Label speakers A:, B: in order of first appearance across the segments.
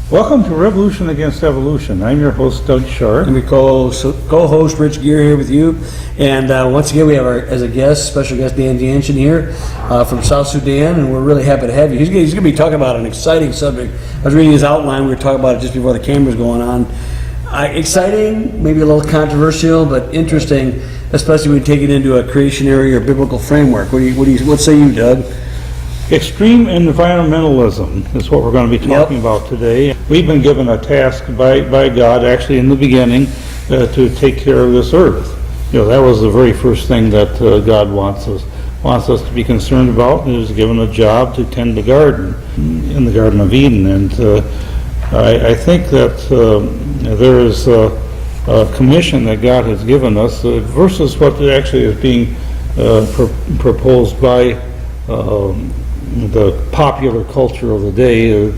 A: Welcome to Revolution Against Evolution. I'm your host, Doug Sharp.
B: And we co-host Rich Gear here with you. And once again, we have as a guest, special guest, Dan Jansen here from South Sudan, and we're really happy to have you. He's going to be talking about an exciting subject. I was reading his outline. We were talking about it just before the camera's going on. Exciting, maybe a little controversial, but interesting, especially when you take it into a creationary or biblical framework. What say you, Doug?
A: Extreme environmentalism is what we're going to be talking about today. We've been given a task by God, actually in the beginning, to take care of this earth. You know, that was the very first thing that God wants us to be concerned about. He was given a job to tend the garden, in the Garden of Eden. And I think that there is a commission that God has given us versus what actually is being proposed by the popular culture of the day,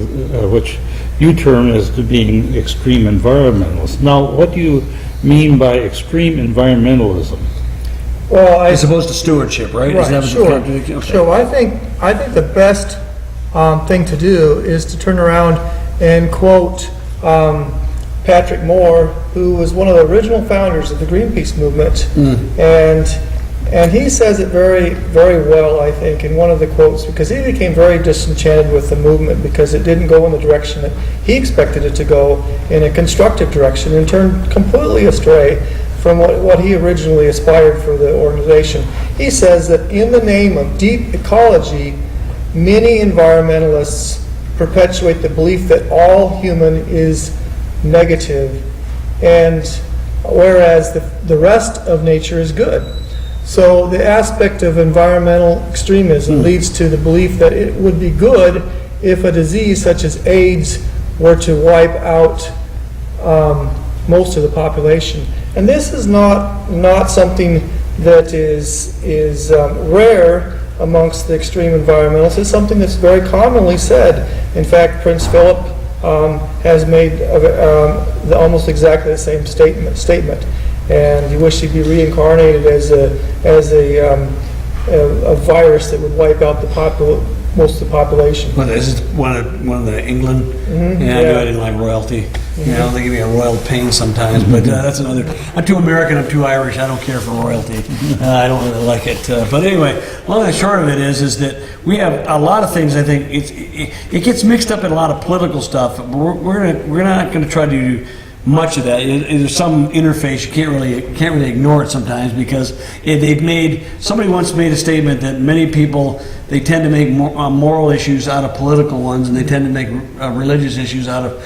A: which you term as to being extreme environmentalists. Now, what do you mean by extreme environmentalism?
C: Well,
B: As opposed to stewardship, right?
C: Right,
B: Is that what
C: sure.
B: Okay.
C: So I think the best thing to do is to turn around and quote Patrick Moore, who was one of the original founders of the Greenpeace movement, and he says it very, very well, I think, in one of the quotes, because he became very disenchanted with the movement because it didn't go in the direction that he expected it to go, in a constructive direction, and turned completely astray from what he originally aspired for the organization. He says that in the name of deep ecology, many environmentalists perpetuate the belief that all human is negative, and whereas the rest of nature is good. So the aspect of environmental extremism leads to the belief that it would be good if a disease such as AIDS were to wipe out most of the population. And this is not something that is rare amongst the extreme environmentalists. It's something that's very commonly said. In fact, Prince Philip has made almost exactly the same statement. And he wished he'd be reincarnated as a virus that would wipe out most of the population.
B: Well, is it one of the England?
C: Mm-hmm.
B: Yeah, I knew I didn't like royalty. You know, they give me a royal pain sometimes, but that's another. I'm too American, I'm too Irish, I don't care for royalty. I don't really like it. But anyway, long and short of it is that we have a lot of things. I think it gets mixed up in a lot of political stuff. But we're not going to try to do much of that. There's some interface you can't really ignore it sometimes, because somebody once made a statement that many people, they tend to make moral issues out of political ones, and they tend to make religious issues out of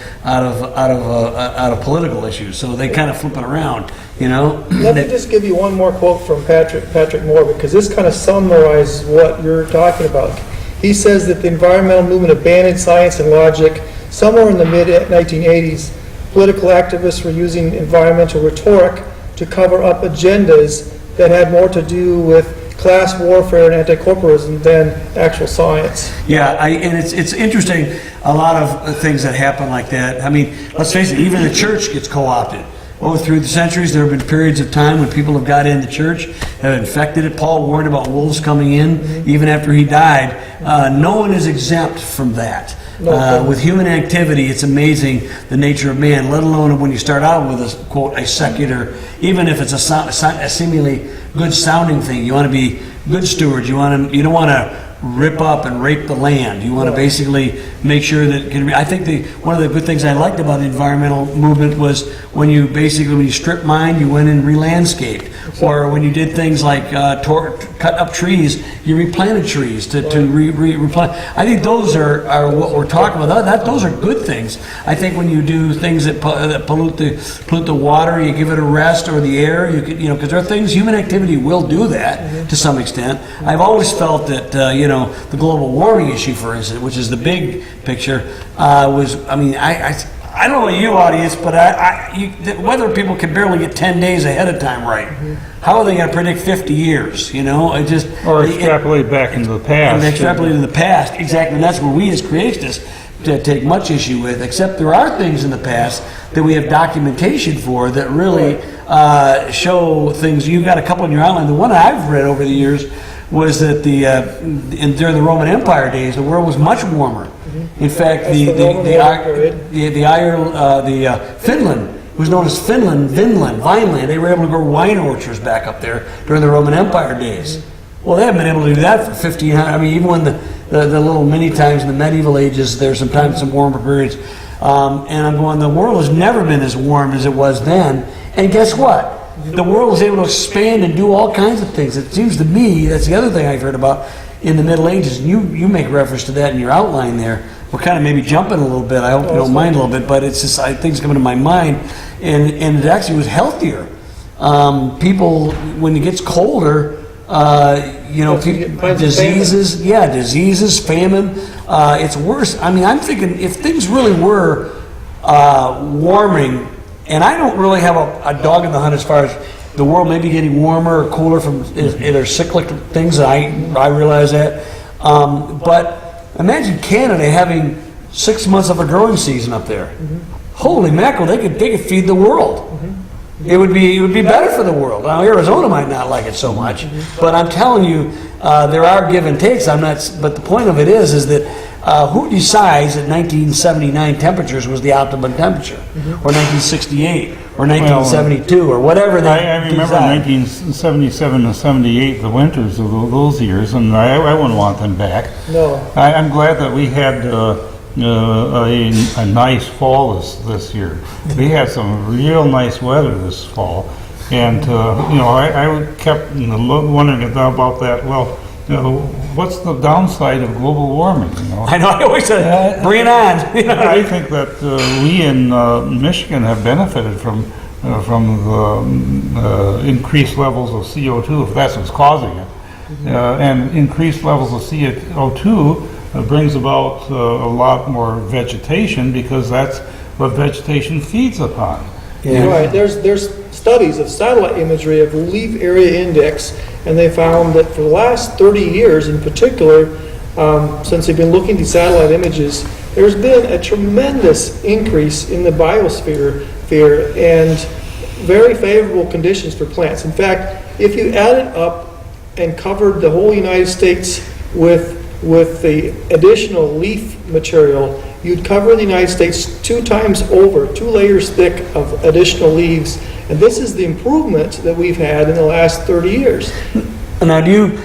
B: political issues. So they kind of flip it around, you know.
C: Let me just give you one more quote from Patrick Moore, because this kind of summarizes what you're talking about. He says that the environmental movement abandoned science and logic somewhere in the mid-1980s. Political activists were using environmental rhetoric to cover up agendas that had more to do with class warfare and anti-corporatism than actual science.
B: Yeah, and it's interesting, a lot of things that happen like that. I mean, let's face it, even the church gets co-opted. Through the centuries, there have been periods of time when people have got in the church, have infected it. Paul warned about wolves coming in, even after he died. No one is exempt from that. With human activity, it's amazing the nature of man, let alone when you start out with a, quote, a secular, even if it's a seemingly good sounding thing. You want to be good stewards. You don't want to rip up and rape the land. You want to basically make sure that I think one of the good things I liked about the environmental movement was when you strip mine, you went and re-landscaped. Or when you did things like cut up trees, you replanted trees to replant. I think those are what we're talking about. Those are good things. I think when you do things that pollute the water, you give it a rest, or the air, because there are things, human activity will do that to some extent. I've always felt that the global warming issue, for instance, which is the big picture, I don't know about you, audience, but weather people can barely get 10 days ahead of time right. How are they going to predict 50 years? Or
A: extrapolate back into the past.
B: And extrapolate into the past, exactly. And that's where we as creationists take much issue with, except there are things in the past that we have documentation for that really show things. You've got a couple in your outline. The one I've read over the years was that during the Roman Empire days, the world was much warmer In fact,
C: That's the Roman water period.
B: Finland, who's known as Vineland, they were able to grow wine orchards back up there during the Roman Empire days. Well, they haven't been able to do that for 1500. I mean, even when the little mini times in the medieval ages, there's sometimes some warmer periods. And I'm going, the world has never been as warm as it was then. And guess what? The world was able to expand and do all kinds of things. It seems to me, that's the other thing I've heard about in the Middle Ages. You make reference to that in your outline there. We're kind of maybe jumping a little bit. I hope you don't mind a little bit, but it's just things coming to my mind. And it actually was healthier. People, when it gets colder, diseases, diseases, famine. It's worse. I mean, I'm thinking if things really were warming, and I don't really have a dog in the hunt as far as the world maybe getting warmer or cooler from either cyclic things. I realize that, but imagine Canada having 6 months of a growing season up there. Holy mackerel! They could feed the world. It would be better for the world. Now Arizona might not like it so much, but I'm telling you, there are give and takes. But the point of it is that who decides that 1979 temperatures was the optimum temperature, or 1968, or 1972, or whatever they
A: I remember 1977 and 78, the winters of those years, and I wouldn't want them back.
C: No.
A: I'm glad that we had a nice fall this year. We had some real nice weather this fall, and I kept wondering about that. Well, what's the downside of global warming?
B: I know. I always say, bring it on.
A: I think that we in Michigan have benefited from the increased levels of CO2, if that's what's causing it, and increased levels of CO2 brings about a lot more vegetation, because that's what vegetation feeds upon.
C: Yeah. Right. There's studies of satellite imagery of leaf area index, and they found that for the last 30 years in particular, since they've been looking at satellite images, there's been a tremendous increase in the biosphere and very favorable conditions for plants. In fact, if you added up and covered the whole United States with the additional leaf material, you'd cover the United States 2 times over, 2 layers thick of additional leaves. And this is the improvement that we've had in the last 30 years.
B: Now, do you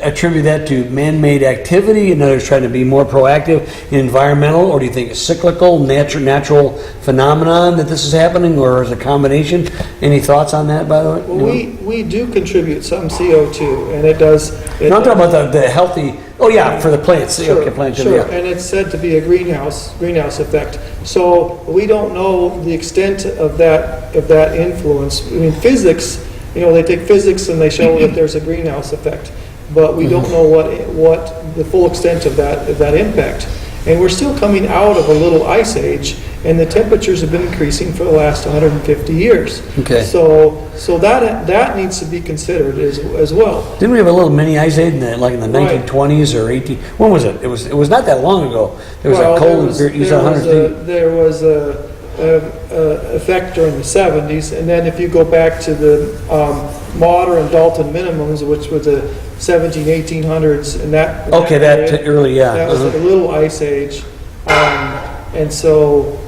B: attribute that to man-made activity, in other words, trying to be more proactive in environmental, or do you think it's cyclical, natural phenomenon that this is happening, or is it a combination? Any thoughts on that, by the way?
C: Well, we do contribute some CO2, and it does.
B: I'm talking about the healthy. Oh yeah, for the plants.
C: Sure,
B: okay, plants.
C: sure.
B: Yeah.
C: And it's said to be a greenhouse effect. So we don't know the extent of that influence. I mean, physics. They take physics and they show that there's a greenhouse effect, but we don't know what the full extent of that impact. And we're still coming out of a little ice age, and the temperatures have been increasing for the last 150 years.
B: Okay.
C: So that needs to be considered as well.
B: Didn't we have a little mini ice age in the 1920s or 18? When was it? It was not that long ago. There was a cold.
C: There was a effect during the 70s, and then if you go back to the Motter and Dalton minimums, which were the 1800s, and that
B: early, yeah,
C: that was a little ice age, and so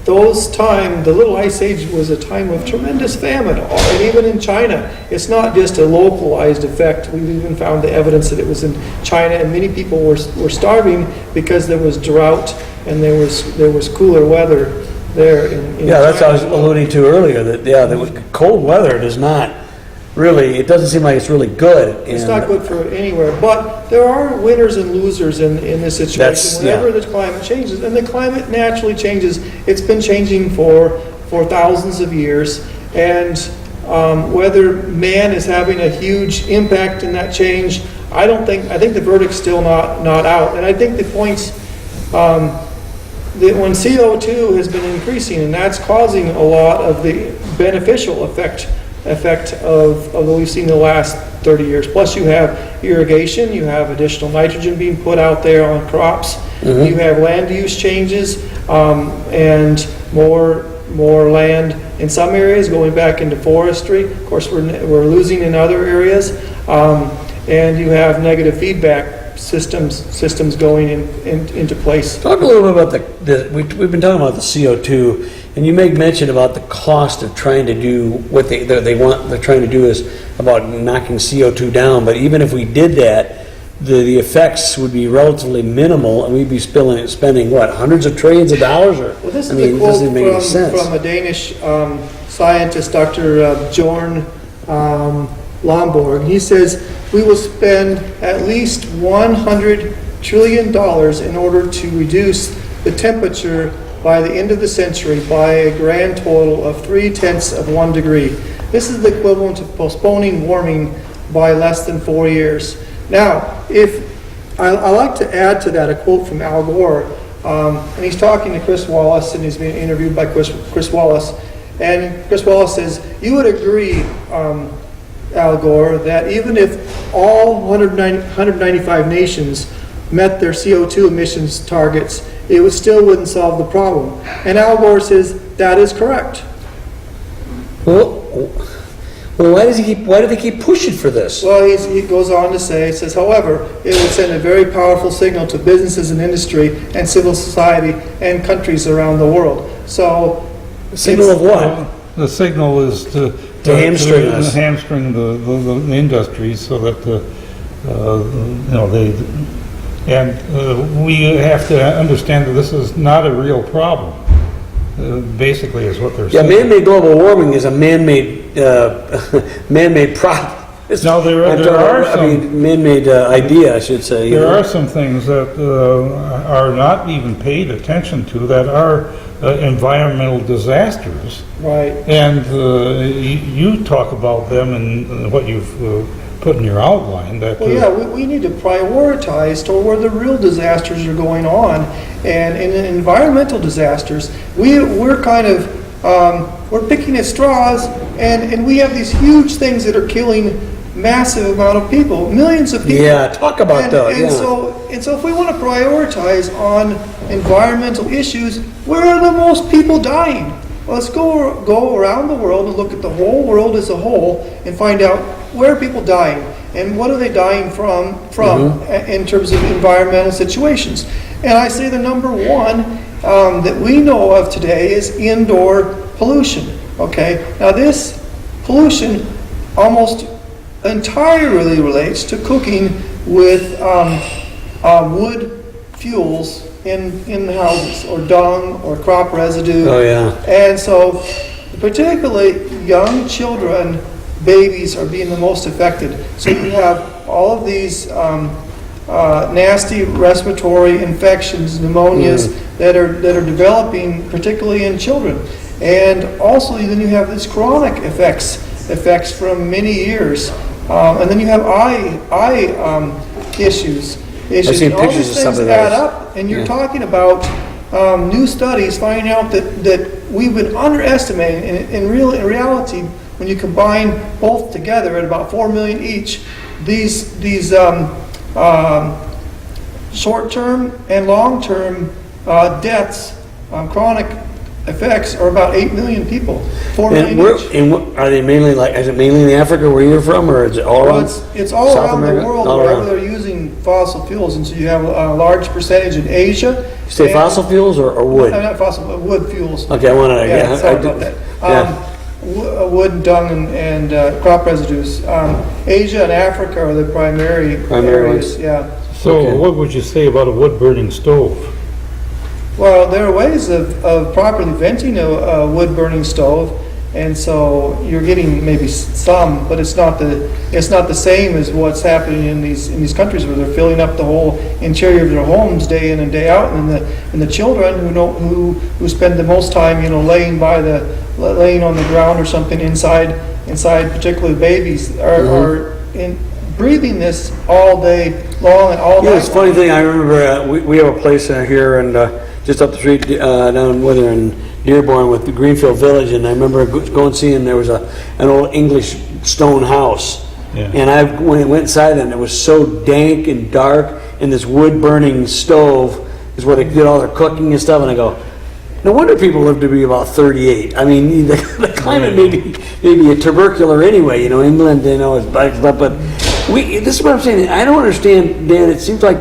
C: those time, the little ice age was a time of tremendous famine, and even in China, it's not just a localized effect. We've even found the evidence that it was in China, and many people were starving because there was drought and there was cooler weather there in China.
B: That's what I was alluding to earlier, that the cold weather does not really, it doesn't seem like it's really good.
C: It's not good for anywhere, but there are winners and losers in this situation. Whenever the climate changes, and the climate naturally changes, it's been changing for thousands of years, and whether man is having a huge impact in that change, I think the verdict's still not out. And I think the points that when CO2 has been increasing, and that's causing a lot of the beneficial effect of what we've seen in the last 30 years. Plus you have irrigation, you have additional nitrogen being put out there on crops, you have land use changes, and more land in some areas going back into forestry. Of course, we're losing in other areas, and you have negative feedback systems going into place.
B: Talk a little bit about we've been talking about the CO2, and you make mention about the cost of trying to do what they're trying to do is about knocking CO2 down, but even if we did that, the effects would be relatively minimal, and we'd be spending what, hundreds of trillions of dollars? Or
C: Well, this is
B: I mean,
C: a
B: it doesn't
C: quote
B: make any sense.
C: from a Danish scientist, Dr. Bjorn Lomborg. He says, we will spend at least $100 trillion in order to reduce the temperature by the end of the century by a grand total of 0.3 degree. This is the equivalent of postponing warming by less than 4 years. Now, if I like to add to that a quote from Al Gore, and he's talking to Chris Wallace, and he's being interviewed by Chris Wallace, and Chris Wallace says, you would agree, Al Gore, that even if all 195 nations met their CO2 emissions targets, it still wouldn't solve the problem. And Al Gore says, that is correct.
B: Well, why do they keep pushing for this?
C: Well, he goes on to say, says, however, it would send a very powerful signal to businesses and industry and civil society and countries around the world. So,
B: Signal of what?
A: The signal is to
B: hamstring us.
A: hamstring the industries so that we have to understand that this is not a real problem. Basically, is what they're
B: Yeah,
A: saying.
B: man-made global warming is a man-made problem.
A: Now, there are some
B: man-made idea, I should say.
A: There are some things that are not even paid attention to that are environmental disasters.
C: right.
A: And you talk about them in what you've put in your outline. That
C: Well, yeah, we need to prioritize to where the real disasters are going on. And in environmental disasters, we're kind of, we're picking at straws, and we have these huge things that are killing massive amount of people, millions of people.
B: Yeah, talk about that.
C: And so if we want to prioritize on environmental issues, where are the most people dying? Well, let's go around the world and look at the whole world as a whole and find out where are people dying and what are they dying from in terms of environmental situations. And I say the number one that we know of today is indoor pollution. Okay, now this pollution almost entirely relates to cooking with wood fuels in the houses, or dung, or crop residue.
B: Oh, yeah.
C: And so, particularly young children, babies are being the most affected. So you have all of these nasty respiratory infections, pneumonias that are developing, particularly in children. And also, then you have these chronic effects from many years. And then you have eye issues.
B: I've seen
C: all
B: pictures
C: these
B: of some
C: things
B: of
C: add
B: those.
C: up, and you're talking about new studies finding out that we've been underestimating. In reality, when you combine both together at about 4 million each, these short-term and long-term deaths, chronic effects, are about 8 million people. 4 million each.
B: Are they mainly is it mainly in Africa where you're from, or is it all
C: Well,
B: around?
C: it's all
B: South
C: around
B: America?
C: the world
B: All
C: wherever
B: around.
C: they're using fossil fuels, and so you have a large percentage in Asia.
B: You say
C: and-
B: fossil fuels or wood?
C: No, not fossil, but wood fuels.
B: Okay, I wanted to.
C: Yeah, sorry
B: I
C: about
B: did-
C: that. Wood, dung, and crop residues. Asia and Africa are the primary areas.
B: ones.
C: Yeah.
A: So
B: Okay.
A: what would you say about a wood-burning stove?
C: Well, there are ways of properly venting a wood-burning stove, and so you're getting maybe some, but it's not the same as what's happening in these countries where they're filling up the whole interior of their homes day in and day out, and the children who spend the most time laying on the ground or something inside, particularly babies, are breathing this all day long and all
B: Yeah,
C: night.
B: it's a funny thing. I remember we have a place here and just up the street down whether in Dearborn with the Greenfield Village, and I remember going seeing there was an old English stone house,
A: Yeah.
B: and I went inside and it was so dank and dark, and this wood burning stove is where they did all their cooking and stuff, and I go, no wonder people live to be about 38. I mean, the climate may be a tubercular anyway. England, is backed up, but This is what I'm saying. I don't understand, Dan. It seems like,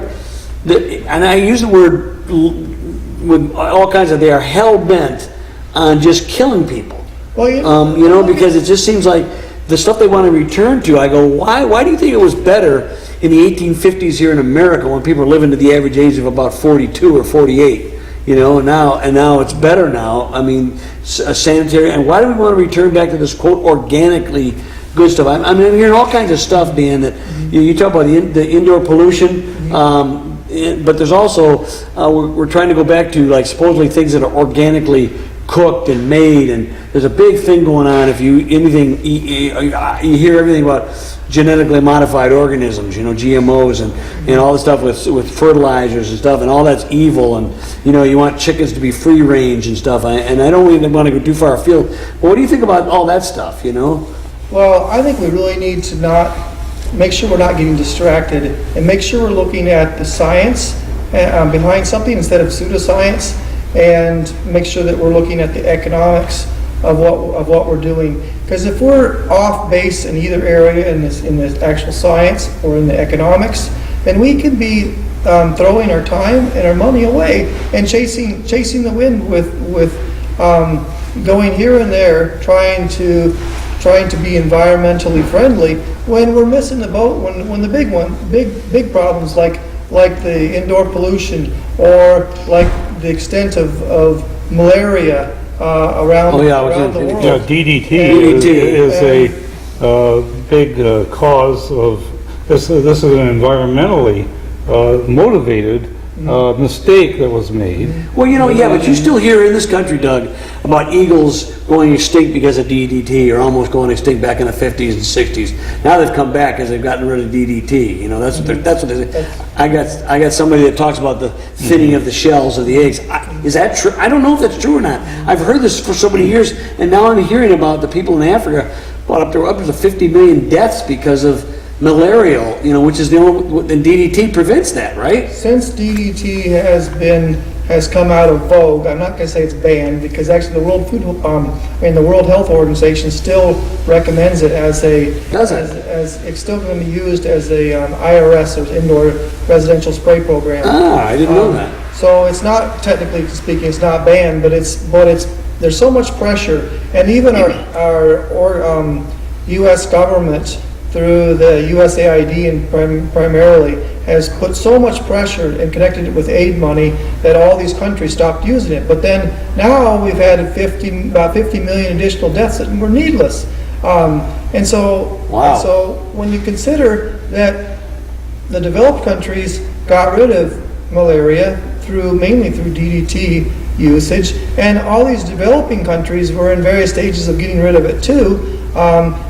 B: and I use the word with all kinds of, they are hell bent on just killing people.
C: Well,
B: because it just seems like the stuff they want to return to. I go, why do you think it was better in the 1850s here in America when people were living to the average age of about 42 or 48? Now it's better now. I mean, sanitary. And why do we want to return back to this quote organically good stuff? I'm hearing all kinds of stuff, Dan. That you talk about the indoor pollution, but there's also we're trying to go back to like supposedly things that are organically cooked and made, and there's a big thing going on. If you hear everything about genetically modified organisms, GMOs and all the stuff with fertilizers and stuff, and all that's evil, and you want chickens to be free range and stuff. And I don't even want to go too far afield. But what do you think about all that stuff?
C: Well, I think we really need to make sure we're not getting distracted, and make sure we're looking at the science behind something instead of pseudoscience, and make sure that we're looking at the economics of what we're doing. Because if we're off base in either area, in the actual science or in the economics, then we could be throwing our time and our money away and chasing the wind with going here and there, trying to be environmentally friendly when we're missing the boat. When the big problems like the indoor pollution, or like the extent of malaria around the world.
A: Yeah, DDT is a big cause of this. This is an environmentally motivated mistake that was made.
B: Well, but you still hear in this country, Doug, about eagles going extinct because of DDT, or almost going extinct back in the 50s and 60s. Now they've come back because they've gotten rid of DDT. That's what they say. I got somebody that talks about the thinning of the shells of the eggs. Is that true? I don't know if that's true or not. I've heard this for so many years, and now I'm hearing about the people in Africa, up to 50 million deaths because of malaria, which is and DDT prevents that, right?
C: Since DDT has come out of vogue, I'm not going to say it's banned, because actually the World Health Organization still recommends it as it's still going to be used as a IRS, or indoor residential spray program.
B: I didn't know that.
C: So it's not, technically speaking, it's not banned, but there's so much pressure, and even our U.S. government, through the USAID and primarily, has put so much pressure and connected it with aid money that all these countries stopped using it. But then now we've had about 50 million additional deaths that were needless. And so when you consider that the developed countries got rid of malaria mainly through DDT usage, and all these developing countries were in various stages of getting rid of it too.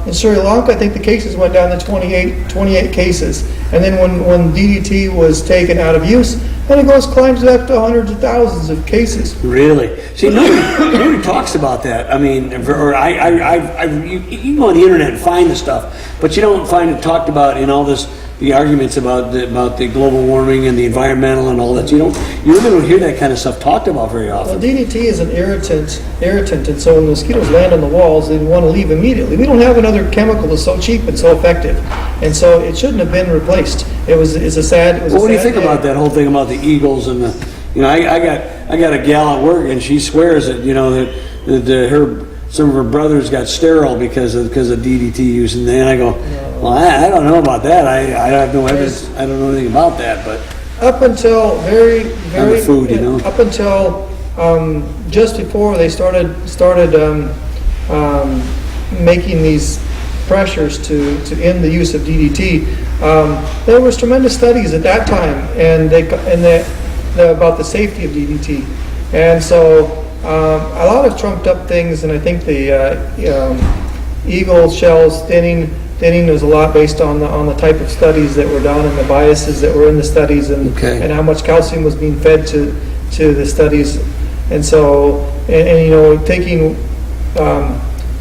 C: In Sri Lanka, I think the cases went down to 28 cases. And then when DDT was taken out of use, then it climbs up to hundreds of thousands of cases.
B: Really? See, nobody talks about that. I mean, you can go on the internet and find the stuff, but you don't find it talked about in all the arguments about the global warming and the environmental and all that. You really don't hear that kind of stuff talked about very often.
C: Well, DDT is an irritant, and so when mosquitoes land on the walls, they want to leave immediately. We don't have another chemical that's so cheap and so effective, and so it shouldn't have been replaced. What do you think about that whole thing about the eagles and I got a gal at work, and she swears that some of her brothers got sterile because of DDT use, and then I go, well, I don't know about that. I have no evidence. I don't know anything about that, but up until very
B: food,
C: up until just before they started making these pressures to end the use of DDT, there was tremendous studies at that time, and about the safety of DDT, and so a lot of trumped up things, and I think the eagle shells thinning was a lot based on the type of studies that were done and the biases that were in the studies, and how much calcium was being fed to the studies, and so taking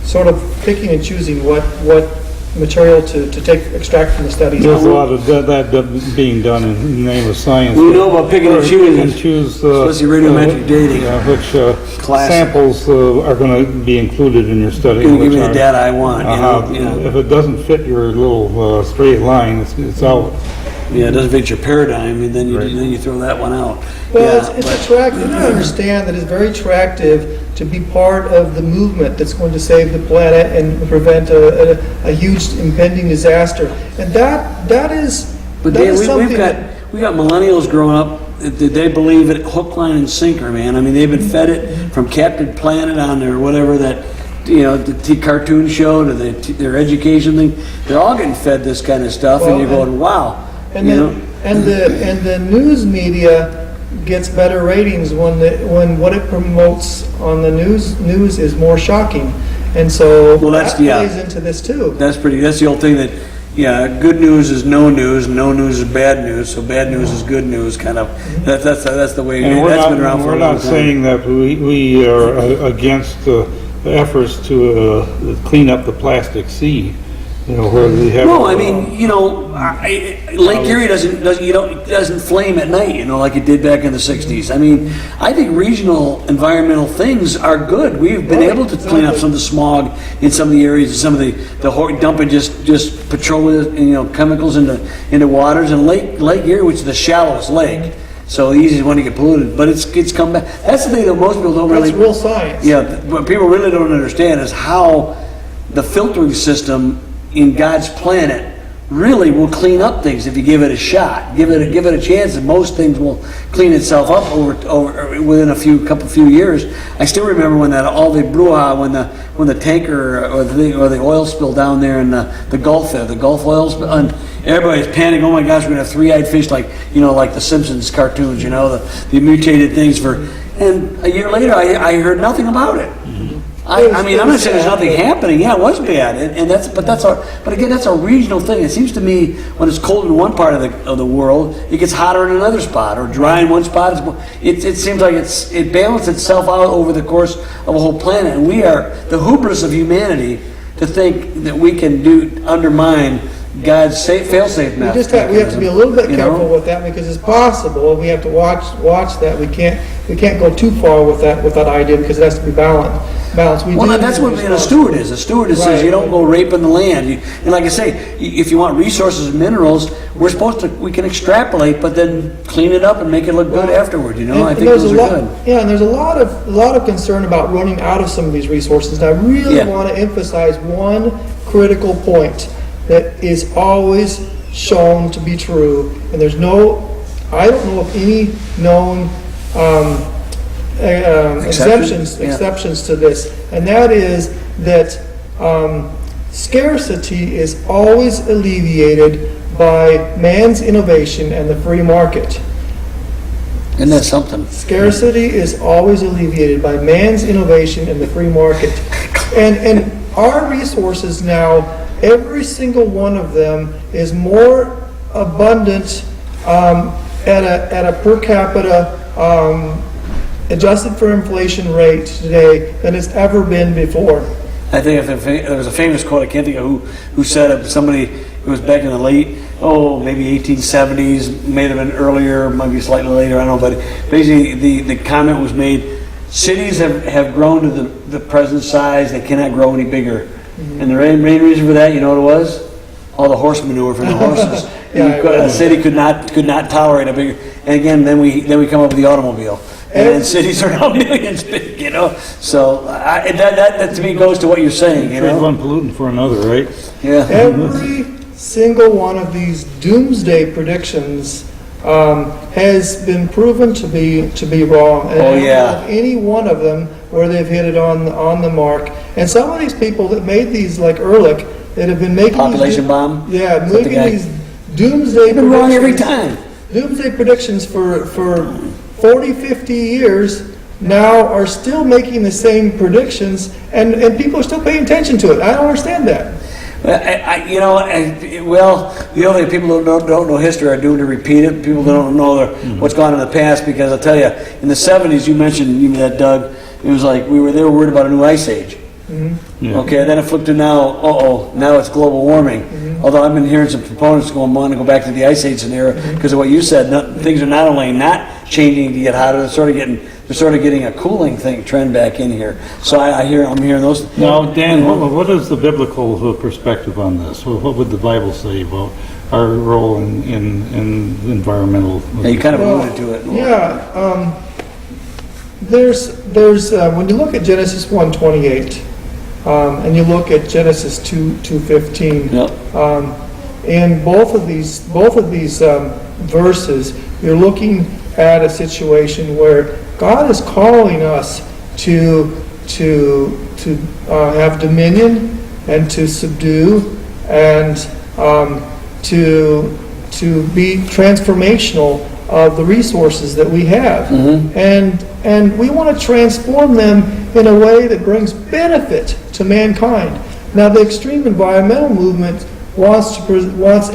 C: sort of picking and choosing what material to extract from the studies.
A: There's a lot of that being done in the name of science.
B: We know about picking and choosing,
A: choose,
B: especially radiometric dating.
A: Which
B: class.
A: samples are going to be included in your study.
B: Gonna give
A: which
B: me the
A: are-
B: data I want, you know.
A: If it doesn't fit your little straight line, it's out.
B: Yeah, it doesn't fit your paradigm, and then you throw that one out.
C: Well,
B: Yeah,
C: it's
B: but-
C: attractive. I understand that it's very attractive to be part of the movement that's going to save the planet and prevent a huge impending disaster. And that is,
B: But
C: that
B: Dan,
C: is
B: we
C: something
B: got millennials growing up. They believe it hook, line, and sinker, man. I mean, they've been fed it from Captain Planet on there, whatever that, you know, the cartoon show to their education thing. They're all getting fed this kind of stuff,
C: Well,
B: and you're going, wow.
C: And
B: you know?
C: the news media gets better ratings when what it promotes on the news is more shocking, and so that plays into this too.
B: That's the old thing that, yeah, good news is no news, and no news is bad news, so bad news is good news, kind of. That's the way.
A: And
B: That's been around for a long time.
A: we're not saying that we are against the efforts to clean up the plastic sea. You know, where they have.
B: No, I mean, you know, Lake Erie doesn't flame at night, you know, like it did back in the '60s. I mean, I think regional environmental things are good. We've been able to clean up some of the smog in some of the areas, some of the dumping just petroleum, you know, chemicals into waters, and Lake Erie, which is the shallowest lake. So the easiest one to get polluted, but it's come back. That's the thing that most people don't really.
C: That's real science.
B: Yeah, what people really don't understand is how the filtering system in God's planet really will clean up things if you give it a shot, give it a chance, and most things will clean itself up over within a few years. I still remember when all the brouhaha, when the tanker or the oil spill down there in the Gulf there, the Gulf oil spill, and everybody's panicking. Oh my gosh, we're gonna have three-eyed fish like the Simpsons cartoons, you know, the mutated things and a year later I heard nothing about it. I mean, I'm not saying there's nothing happening. Yeah, it was bad, but again, that's a regional thing. It seems to me when it's cold in one part of the world, it gets hotter in another spot, or dry in one spot. It seems like it balances itself out over the course of a whole planet. And we are the hubris of humanity to think that we can undermine God's fail-safe method.
C: We have to be a little bit careful with that because it's possible, and we have to watch that. We can't go too far with that idea because it has to be balanced.
B: That's what being a steward is. A steward says you don't go raping the land. And like I say, if you want resources and minerals, we can extrapolate, but then clean it up and make it look good afterward. You know, I think those are good.
C: Yeah, and there's a lot of concern about running out of some of these resources. And I really want to emphasize one critical point that is always shown to be true, and I don't know of any known exceptions to this, and that is that scarcity is always alleviated by man's innovation and the free market.
B: Isn't that something?
C: Scarcity is always alleviated by man's innovation and the free market. And our resources now, every single one of them is more abundant at a per capita adjusted for inflation rate today than it's ever been before.
B: I think there was a famous quote, I can't think of who said it, but somebody, it was back in the late, maybe 1870s, may have been earlier, might be slightly later, I don't know, but basically the comment was made, cities have grown to the present size, they cannot grow any bigger. Mm-hmm. And the main reason for that, you know what it was? All the horse manure from the horses. A city could not tolerate a bigger, and again, then we come up with the automobile. And cities are now millions big, you know. So that to me goes to what you're saying, you know.
A: Trade one pollutant for another, right?
B: Yeah.
C: Every single one of these doomsday predictions has been proven to be wrong. And I don't know of any one of them where they've hit it on the mark. And some of these people that made these, like Ehrlich, that have been making
B: population bomb.
C: Yeah, making these doomsday predictions.
B: Wrong every time.
C: Doomsday predictions for 40, 50 years now are still making the same predictions, and people are still paying attention to it. I don't understand that. The only people who don't know history are doomed to repeat it. People don't know what's gone in the past, because I'll tell you, in the 70s, you mentioned that, Doug, it was like they were worried about a new ice age. Mm-hmm. Yeah. Okay, then it flipped to now it's global warming. Mm-hmm. Although I've been hearing some proponents want to go back to the ice age scenario because of what you said. Things are not only not changing to get hotter, they're sort of getting
B: sort of getting a cooling trend back in here. So I'm hearing those.
A: Now, Dan, what is the biblical perspective on this? What would the Bible say about our role in environmental?
B: Yeah, you kind of alluded to it.
C: Yeah, there's when you look at Genesis 1:28, and you look at Genesis 2:15,
B: Yep.
C: in both of these verses, you're looking at a situation where God is calling us to have dominion and to subdue and to be transformational of the resources that we have, and we want to transform them in a way that brings benefit to mankind. Now, the extreme environmental movement wants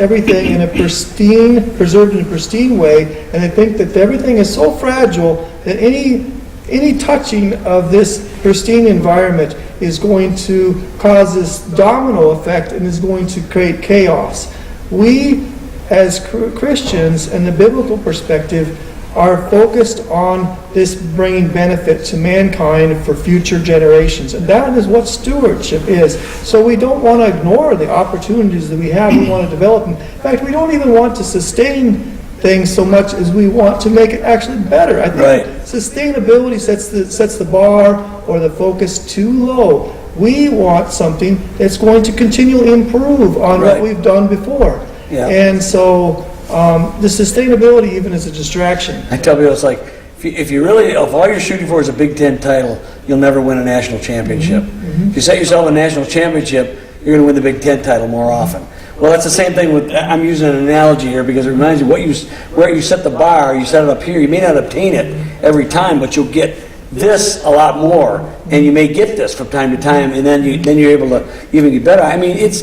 C: everything in a preserved in a pristine way, and they think that everything is so fragile that any touching of this pristine environment is going to cause this domino effect and is going to create chaos. We, as Christians, in the biblical perspective, are focused on this bringing benefit to mankind for future generations. And that is what stewardship is. So we don't want to ignore the opportunities that we have. We want to develop them. In fact, we don't even want to sustain things so much as we want to make it actually better. I think sustainability sets the bar or the focus too low. We want something that's going to continually improve on what we've done before.
B: Yeah.
C: And so the sustainability even is a distraction.
B: I tell people, it's like, if all you're shooting for is a Big Ten title, you'll never win a national championship. If you set yourself a national championship, you're going to win the Big Ten title more often. Well, that's the same thing with, I'm using an analogy here because it reminds you where you set the bar, you set it up here. You may not obtain it every time, but you'll get this a lot more, and you may get this from time to time, and then you're able to even get better. I mean, it's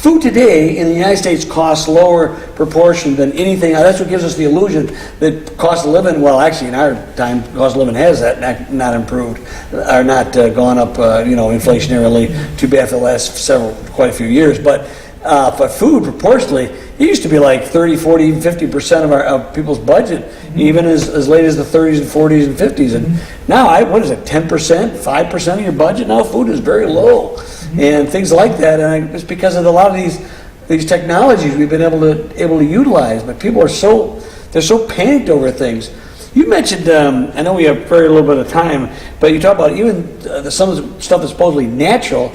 B: food today in the United States costs lower proportion than anything. That's what gives us the illusion that cost of living. Well, actually, in our time, cost of living has not improved or not gone up, inflationarily too bad for the last quite a few years. But food proportionally, it used to be like 30, 40, even 50% of people's budget, even as late as the 30s and 40s and 50s. And now, what is it, 10%, 5% of your budget? Now food is very low. And things like that. And it's because of a lot of these technologies we've been able to utilize. But people they're so panicked over things. You mentioned, I know we have very little bit of time, but you talk about even some of the stuff that's supposedly natural.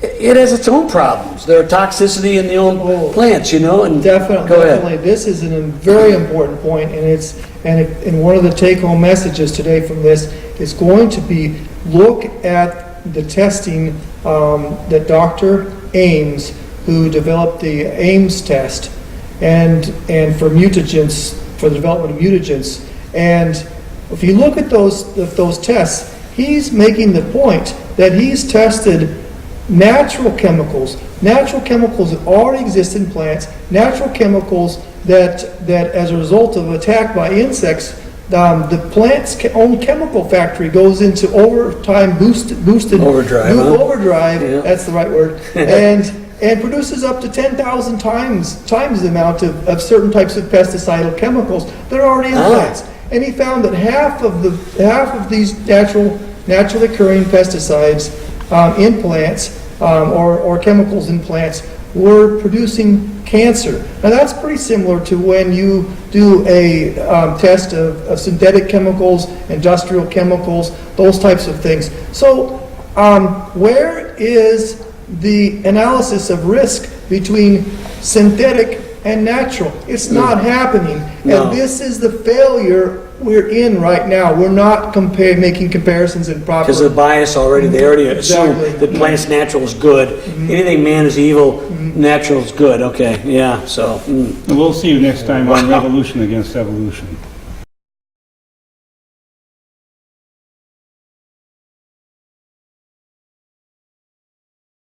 B: It has its own problems. There are toxicity in the own plants, and
C: Definitely.
B: Go ahead.
C: This is a very important point, and one of the take-home messages today from this is going to be look at the testing that Dr. Ames, who developed the Ames test, and for mutagens, for the development of mutagens, and if you look at those tests, he's making the point that he's tested natural chemicals that already exist in plants, natural chemicals that as a result of attack by insects, the plant's own chemical factory goes into boosted overdrive.
B: Yeah.
C: That's the right word, and produces up to 10,000 times the amount of certain types of pesticidal chemicals that are already in plants. And he found that half of these naturally occurring pesticides in plants or chemicals in plants were producing cancer. Now that's pretty similar to when you do a test of synthetic chemicals, industrial chemicals, those types of things. So where is the analysis of risk between synthetic and natural? It's not happening.
B: No.
C: And this is the failure we're in right now. We're not making comparisons in proper...
B: Because of the bias already, they already assume that plants natural is good. Anything man is evil, natural is good. Okay, yeah, so...
A: And we'll see you next time on Revolution Against Evolution.